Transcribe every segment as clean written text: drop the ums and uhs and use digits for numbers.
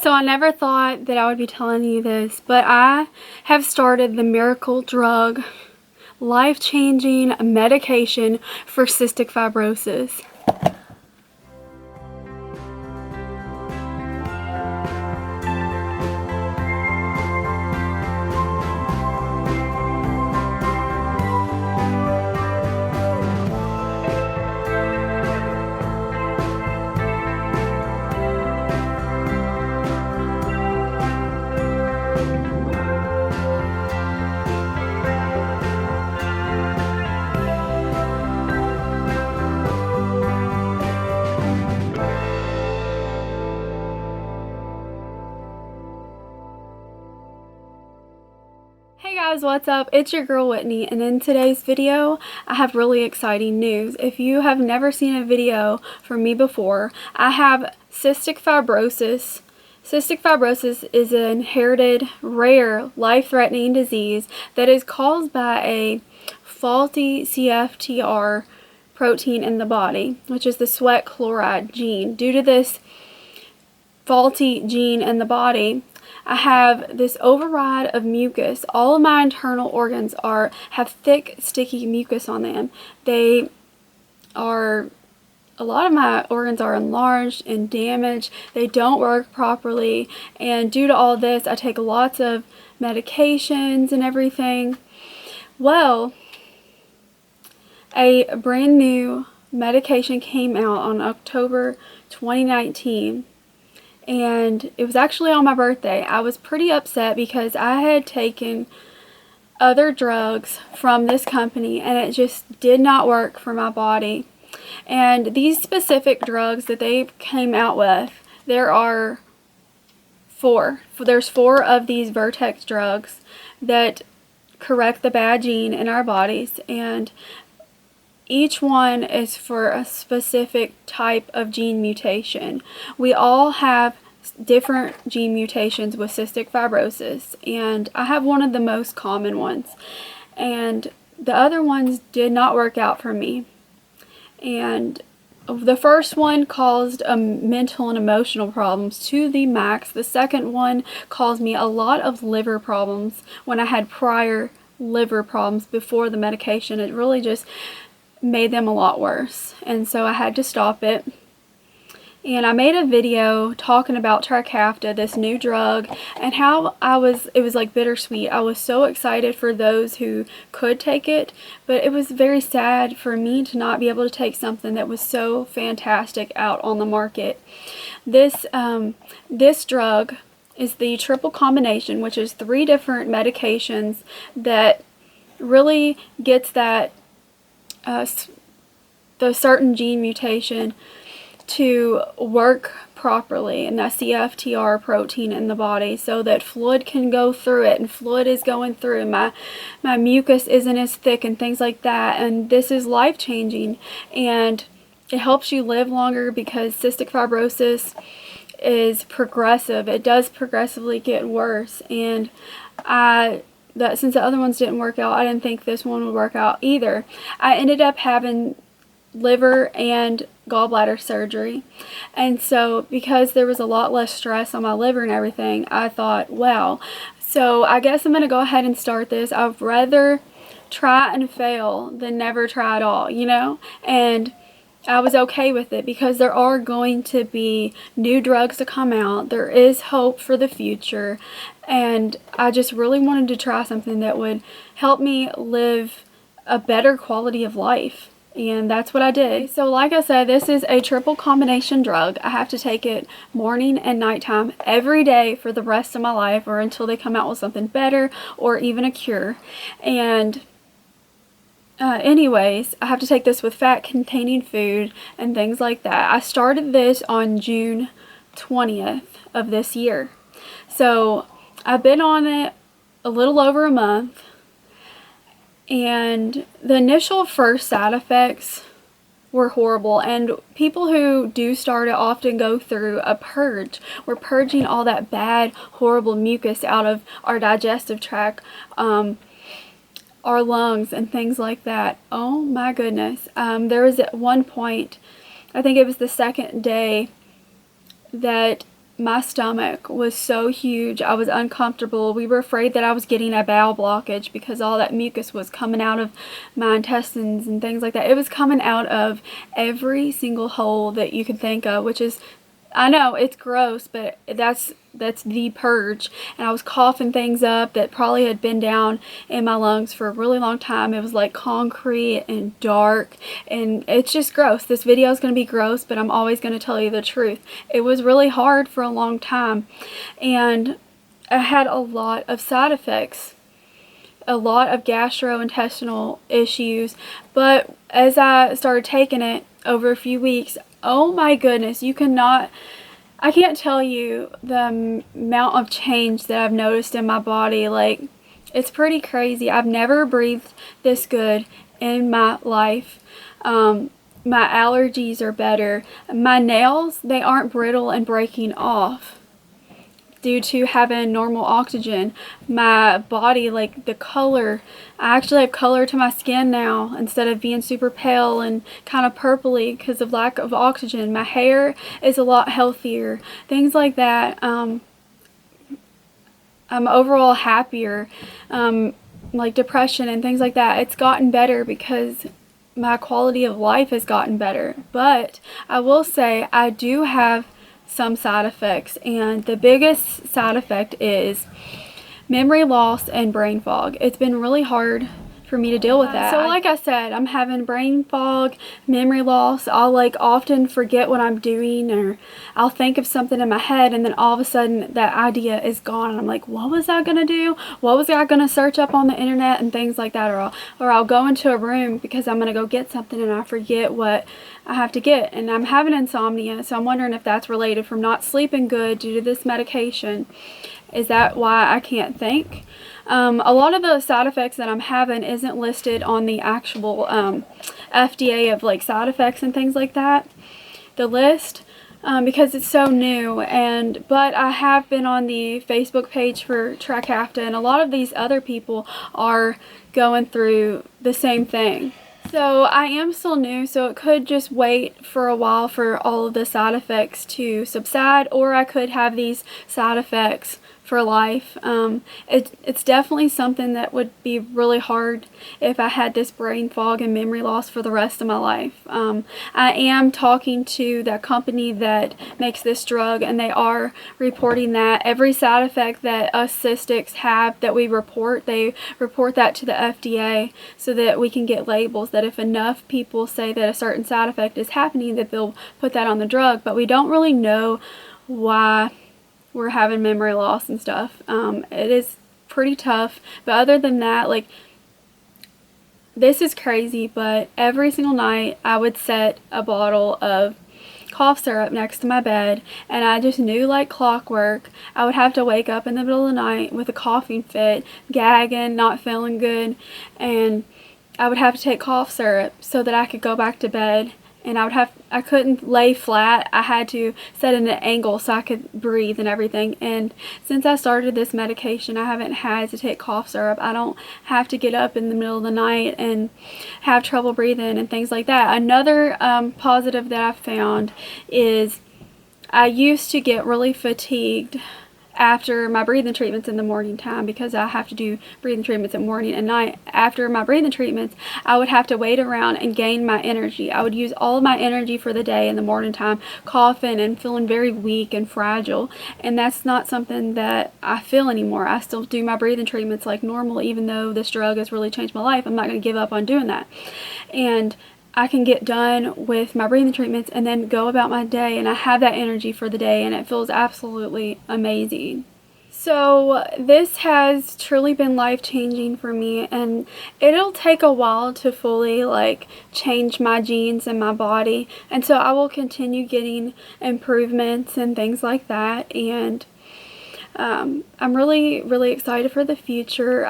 So I never thought that I would be telling you this, but I have started the miracle drug, life-changing medication for cystic fibrosis. Hey guys, what's up? It's your girl Whitney, and in today's video I have really exciting news. If you have never seen a video from me before, I have cystic fibrosis. Cystic fibrosis is an inherited, rare, life-threatening disease that is caused by a faulty CFTR protein in the body, which is the sweat chloride gene. Due to this faulty gene in the body, I have this override of mucus. All of my internal organs have thick, sticky mucus on them. A lot of my organs are enlarged and damaged. They don't work properly, and due to all this, I take lots of medications and everything. Well, a brand new medication came out on October 2019. And it was actually on my birthday. I was pretty upset because I had taken other drugs from this company and it just did not work for my body. And these specific drugs that they came out with, there are four. There's four of these Vertex drugs that correct the bad gene in our bodies, and each one is for a specific type of gene mutation. We all have different gene mutations with cystic fibrosis, and I have one of the most common ones. And the other ones did not work out for me. And the first one caused mental and emotional problems to the max. The second one caused me a lot of liver problems when I had prior liver problems before the medication. It really just made them a lot worse, and so I had to stop it. And I made a video talking about Trikafta, this new drug, and how it was like bittersweet. I was so excited for those who could take it, but it was very sad for me to not be able to take something that was so fantastic out on the market. This drug is the triple combination, which is 3 different medications that really gets that the certain gene mutation to work properly, and that CFTR protein in the body, so that fluid can go through it, and fluid is going through. My mucus isn't as thick and things like that, and this is life-changing, and it helps you live longer because cystic fibrosis is progressive. It does progressively get worse, and since the other ones didn't work out, I didn't think this one would work out either. I ended up having liver and gallbladder surgery, and so because there was a lot less stress on my liver and everything, I thought, wow, so I guess I'm going to go ahead and start this. I'd rather try and fail than never try at all, you know? And I was okay with it because there are going to be new drugs to come out. There is hope for the future, and I just really wanted to try something that would help me live a better quality of life. And that's what I did. So like I said, this is a triple combination drug. I have to take it morning and nighttime every day for the rest of my life, or until they come out with something better or even a cure. And anyways, I have to take this with fat-containing food and things like that. I started this on June 20th of this year. So I've been on it a little over a month. And the initial first side effects were horrible, and people who do start it often go through a purge. We're purging all that bad, horrible mucus out of our digestive tract, our lungs, and things like that. Oh my goodness. There was at one point, I think it was the second day, that my stomach was so huge. I was uncomfortable. We were afraid that I was getting a bowel blockage because all that mucus was coming out of my intestines and things like that. It was coming out of every single hole that you could think of, which is, I know it's gross, but that's the purge. And I was coughing things up that probably had been down in my lungs for a really long time. It was like concrete and dark, and it's just gross. This video is going to be gross, but I'm always going to tell you the truth. It was really hard for a long time, and I had a lot of side effects, a lot of gastrointestinal issues. But as I started taking it over a few weeks, oh my goodness, I can't tell you the amount of change that I've noticed in my body. Like, it's pretty crazy. I've never breathed this good in my life. My allergies are better. My nails, they aren't brittle and breaking off due to having normal oxygen. My body, like the color, I actually have color to my skin now instead of being super pale and kind of purpley because of lack of oxygen. My hair is a lot healthier, things like that. I'm overall happier. Like depression and things like that, it's gotten better because my quality of life has gotten better. But I will say I do have some side effects, and the biggest side effect is memory loss and brain fog. It's been really hard for me to deal with that. So like I said, I'm having brain fog, memory loss. I'll like often forget what I'm doing, or I'll think of something in my head and then all of a sudden that idea is gone and I'm like, what was I gonna do? What was I gonna search up on the internet and things like that? Or I'll go into a room because I'm gonna go get something and I forget what I have to get, and I'm having insomnia, so I'm wondering if that's related from not sleeping good due to this medication. Is that why I can't think? A lot of the side effects that I'm having isn't listed on the actual FDA of like side effects and things like that, the list, because it's so new. But I have been on the Facebook page for Trikafta, and a lot of these other people are going through the same thing. So I am still new, so it could just wait for a while for all of the side effects to subside, or I could have these side effects for life. It's definitely something that would be really hard if I had this brain fog and memory loss for the rest of my life. I am talking to that company that makes this drug, and they are reporting that every side effect that us cystics have that we report, they report that to the FDA so that we can get labels that if enough people say that a certain side effect is happening, that they'll put that on the drug. But we don't really know why we're having memory loss and stuff. It is pretty tough, but other than that, like, this is crazy, but every single night I would set a bottle of cough syrup next to my bed, and I just knew like clockwork I would have to wake up in the middle of the night with a coughing fit, gagging, not feeling good, and I would have to take cough syrup so that I could go back to bed. And I couldn't lay flat. I had to set in an angle so I could breathe and everything. And since I started this medication, I haven't had to take cough syrup. I don't have to get up in the middle of the night and have trouble breathing and things like that. Another positive that I've found is I used to get really fatigued after my breathing treatments in the morning time, because I have to do breathing treatments at morning and night. After my breathing treatments, I would have to wait around and gain my energy. I would use all of my energy for the day in the morning time, coughing and feeling very weak and fragile, and that's not something that I feel anymore. I still do my breathing treatments like normal, even though this drug has really changed my life. I'm not going to give up on doing that, and I can get done with my breathing treatments and then go about my day, and I have that energy for the day, and it feels absolutely amazing. So this has truly been life-changing for me, and it'll take a while to fully like change my genes and my body, and so I will continue getting improvements and things like that, and I'm really excited for the future.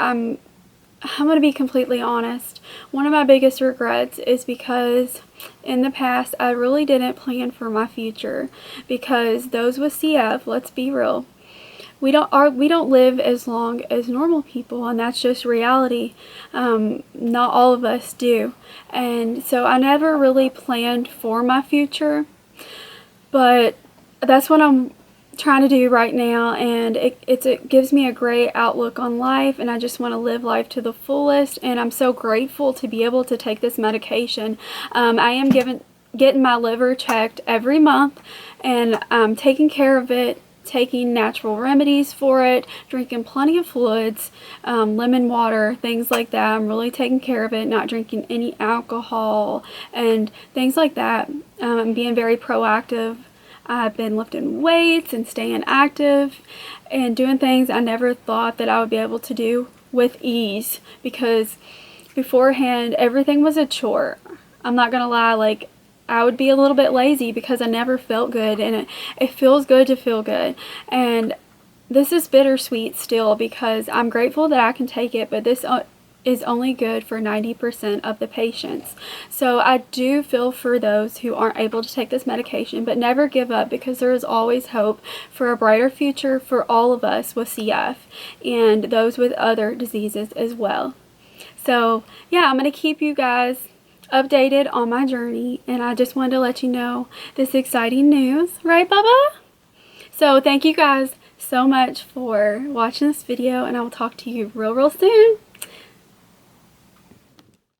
I'm going to be completely honest. One of my biggest regrets is because in the past I really didn't plan for my future, because those with CF, let's be real, we don't live as long as normal people, and that's just reality. Not all of us do, and so I never really planned for my future, but that's what I'm trying to do right now, and it gives me a great outlook on life, and I just want to live life to the fullest, and I'm so grateful to be able to take this medication. I am getting my liver checked every month, and I'm taking care of it, taking natural remedies for it, drinking plenty of fluids, lemon water, things like that. I'm really taking care of it, not drinking any alcohol and things like that. I'm being very proactive. I've been lifting weights and staying active and doing things I never thought that I would be able to do with ease, because beforehand everything was a chore. I'm not gonna lie, like, I would be a little bit lazy because I never felt good, and it feels good to feel good. And this is bittersweet still, because I'm grateful that I can take it, but this is only good for 90% of the patients. So I do feel for those who aren't able to take this medication, but never give up, because there is always hope for a brighter future for all of us with CF and those with other diseases as well. So yeah, I'm going to keep you guys updated on my journey, and I just wanted to let you know this exciting news, right, Bubba? So thank you guys so much for watching this video, and I will talk to you real soon.